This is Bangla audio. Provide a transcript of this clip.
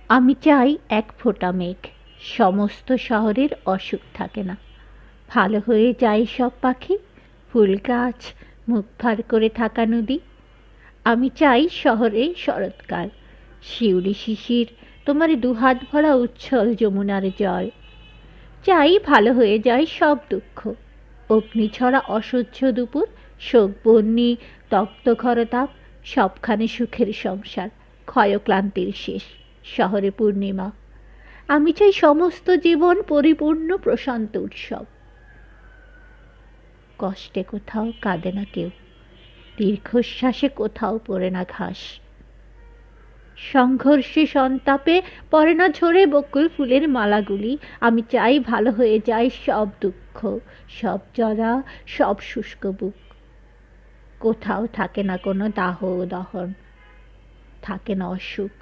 আমি চাই এক ফোঁটা মেঘ, সমস্ত শহরের অসুখ থাকে না। ভালো হয়ে যায় সব পাখি, ফুল গাছ, মুখ ভার করে থাকা নদী। আমি চাই শহরে শরৎকাল, শিউলি শিশির, তোমার দুহাত ভরা উচ্ছল যমুনার জল। চাই ভালো হয়ে যায় সব দুঃখ, অগ্নিছড়া অসহ্য দুপুর, শোকবন্যী তপ্ত খরতাপ, সবখানে সুখের সংসার, ক্ষয়ক্লান্তির শেষ, শহরে পূর্ণিমা। আমি চাই সমস্ত জীবন পরিপূর্ণ প্রশান্ত উৎসব। কষ্টে কোথাও কাঁদে না কেউ, দীর্ঘশ্বাসে কোথাও পড়ে না ঘাস, সংঘর্ষে সন্তাপে পড়ে না ঝরে বকুল ফুলের মালাগুলি। আমি চাই ভালো হয়ে যায় সব দুঃখ, সব জ্বলা, সব শুষ্ক বুক। কোথাও থাকে না কোনো দাহ দহন, থাকে না অসুখ।